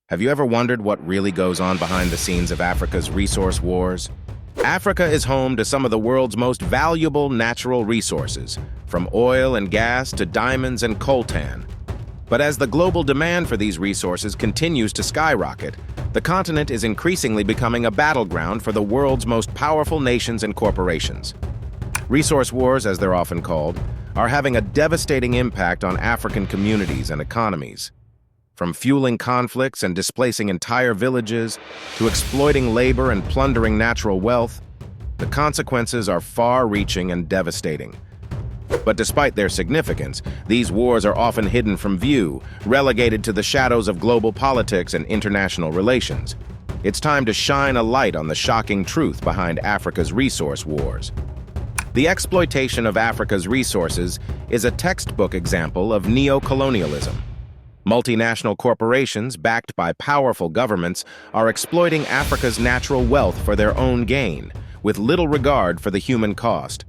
Have you ever wondered what really goes on behind the scenes of Africa's resource wars? Africa is home to some of the world's most valuable natural resources, from oil and gas to diamonds and coltan. But as the global demand for these resources continues to skyrocket, the continent is increasingly becoming a battleground for the world's most powerful nations and corporations. Resource wars, as they're often called, are having a devastating impact on African communities and economies. From fueling conflicts and displacing entire villages to exploiting labor and plundering natural wealth, the consequences are far-reaching and devastating. But despite their significance, these wars are often hidden from view, relegated to the shadows of global politics and international relations. It's time to shine a light on the shocking truth behind Africa's resource wars. The exploitation of Africa's resources is a textbook example of neo-colonialism. Multinational corporations, backed by powerful governments, are exploiting Africa's natural wealth for their own gain, with little regard for the human cost.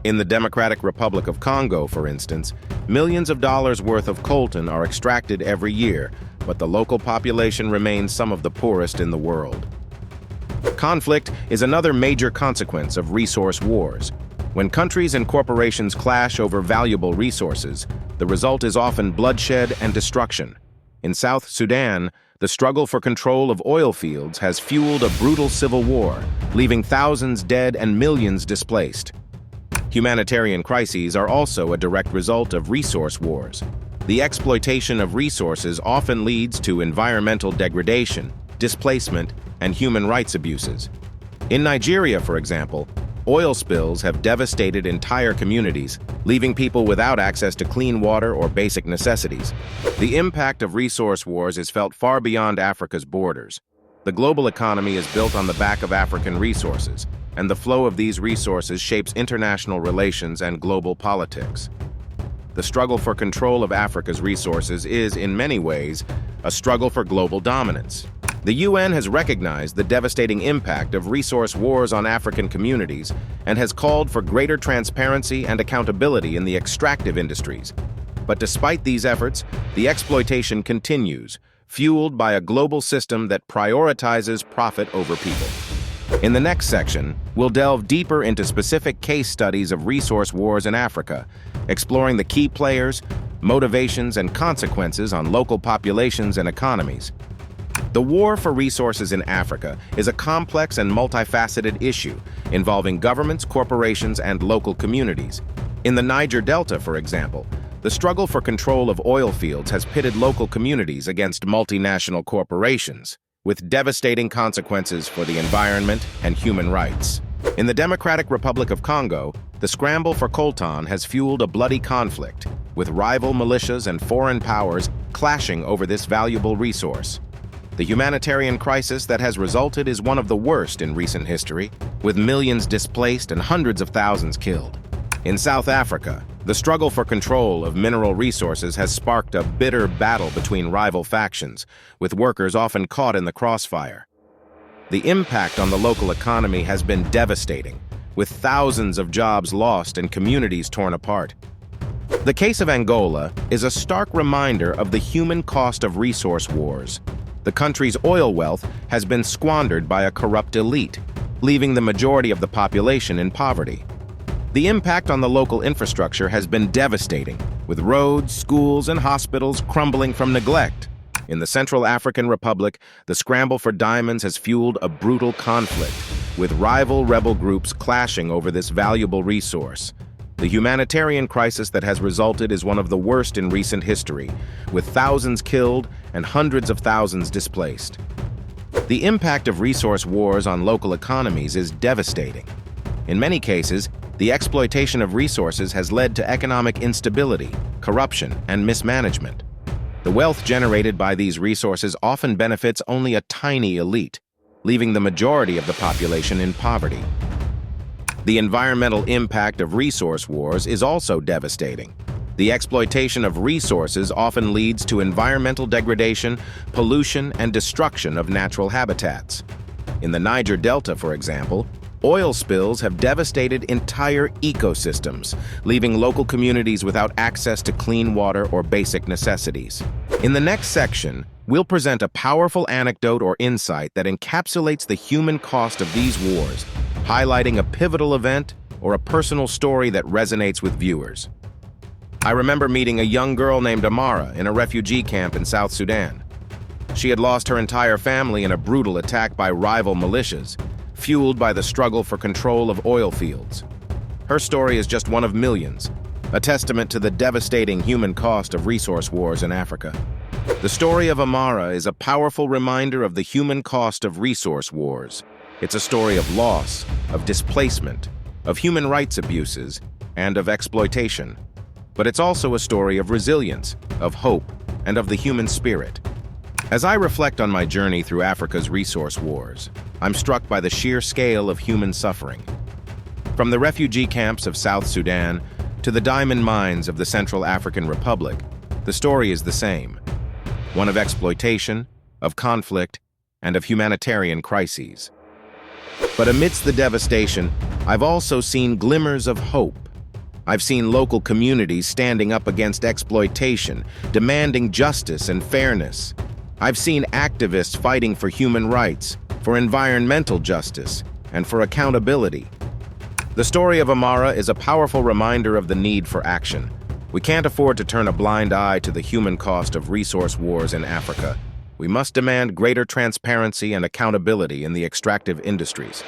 In the Democratic Republic of Congo, for instance, millions of dollars worth of coltan are extracted every year, but the local population remains some of the poorest in the world. Conflict is another major consequence of resource wars. When countries and corporations clash over valuable resources, the result is often bloodshed and destruction. In South Sudan, the struggle for control of oil fields has fueled a brutal civil war, leaving thousands dead and millions displaced. Humanitarian crises are also a direct result of resource wars. The exploitation of resources often leads to environmental degradation, displacement, and human rights abuses. In Nigeria, for example, oil spills have devastated entire communities, leaving people without access to clean water or basic necessities. The impact of resource wars is felt far beyond Africa's borders. The global economy is built on the back of African resources, and the flow of these resources shapes international relations and global politics. The struggle for control of Africa's resources is, in many ways, a struggle for global dominance. The UN has recognized the devastating impact of resource wars on African communities and has called for greater transparency and accountability in the extractive industries. But despite these efforts, the exploitation continues, fueled by a global system that prioritizes profit over people. In the next section, we'll delve deeper into specific case studies of resource wars in Africa, exploring the key players, motivations, and consequences on local populations and economies. The war for resources in Africa is a complex and multifaceted issue involving governments, corporations, and local communities. In the Niger Delta, for example, the struggle for control of oil fields has pitted local communities against multinational corporations, with devastating consequences for the environment and human rights. In the Democratic Republic of Congo, the scramble for coltan has fueled a bloody conflict, with rival militias and foreign powers clashing over this valuable resource. The humanitarian crisis that has resulted is one of the worst in recent history, with millions displaced and hundreds of thousands killed. In South Africa, the struggle for control of mineral resources has sparked a bitter battle between rival factions, with workers often caught in the crossfire. The impact on the local economy has been devastating, with thousands of jobs lost and communities torn apart. The case of Angola is a stark reminder of the human cost of resource wars. The country's oil wealth has been squandered by a corrupt elite, leaving the majority of the population in poverty. The impact on the local infrastructure has been devastating, with roads, schools, and hospitals crumbling from neglect. In the Central African Republic, the scramble for diamonds has fueled a brutal conflict, with rival rebel groups clashing over this valuable resource. The humanitarian crisis that has resulted is one of the worst in recent history, with thousands killed and hundreds of thousands displaced. The impact of resource wars on local economies is devastating. In many cases, the exploitation of resources has led to economic instability, corruption, and mismanagement. The wealth generated by these resources often benefits only a tiny elite, leaving the majority of the population in poverty. The environmental impact of resource wars is also devastating. The exploitation of resources often leads to environmental degradation, pollution, and destruction of natural habitats. In the Niger Delta, for example, oil spills have devastated entire ecosystems, leaving local communities without access to clean water or basic necessities. In the next section, We'll present a powerful anecdote or insight that encapsulates the human cost of these wars, highlighting a pivotal event or a personal story that resonates with viewers. I remember meeting a young girl named Amara in a refugee camp in South Sudan. She had lost her entire family in a brutal attack by rival militias, fueled by the struggle for control of oil fields. Her story is just one of millions, a testament to the devastating human cost of resource wars in Africa. The story of Amara is a powerful reminder of the human cost of resource wars. It's a story of loss, of displacement, of human rights abuses, and of exploitation. But it's also a story of resilience, of hope, and of the human spirit. As I reflect on my journey through Africa's resource wars, I'm struck by the sheer scale of human suffering. From the refugee camps of South Sudan to the diamond mines of the Central African Republic, the story is the same. One of exploitation, of conflict, and of humanitarian crises. But amidst the devastation, I've also seen glimmers of hope. I've seen local communities standing up against exploitation, demanding justice and fairness. I've seen activists fighting for human rights, for environmental justice, and for accountability. The story of Amara is a powerful reminder of the need for action. We can't afford to turn a blind eye to the human cost of resource wars in Africa. We must demand greater transparency and accountability in the extractive industries.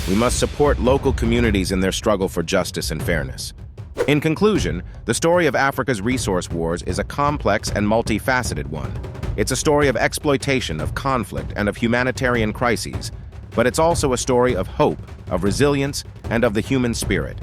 We must support local communities in their struggle for justice and fairness. In conclusion, the story of Africa's resource wars is a complex and multifaceted one. It's a story of exploitation, of conflict, and of humanitarian crises. But it's also a story of hope, of resilience, and of the human spirit.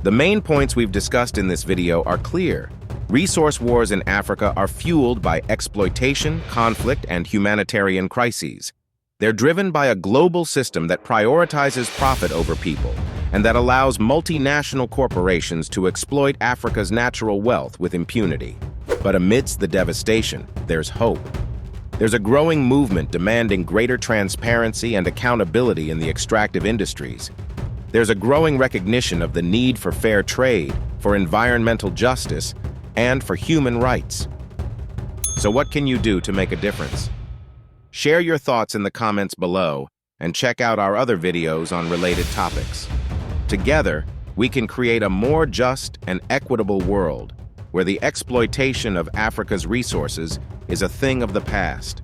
The main points we've discussed in this video are clear. Resource wars in Africa are fueled by exploitation, conflict, and humanitarian crises. They're driven by a global system that prioritizes profit over people, and that allows multinational corporations to exploit Africa's natural wealth with impunity. But amidst the devastation, there's hope. There's a growing movement demanding greater transparency and accountability in the extractive industries. There's a growing recognition of the need for fair trade, for environmental justice, and for human rights. So what can you do to make a difference? Share your thoughts in the comments below and check out our other videos on related topics. Together, we can create a more just and equitable world where the exploitation of Africa's resources is a thing of the past.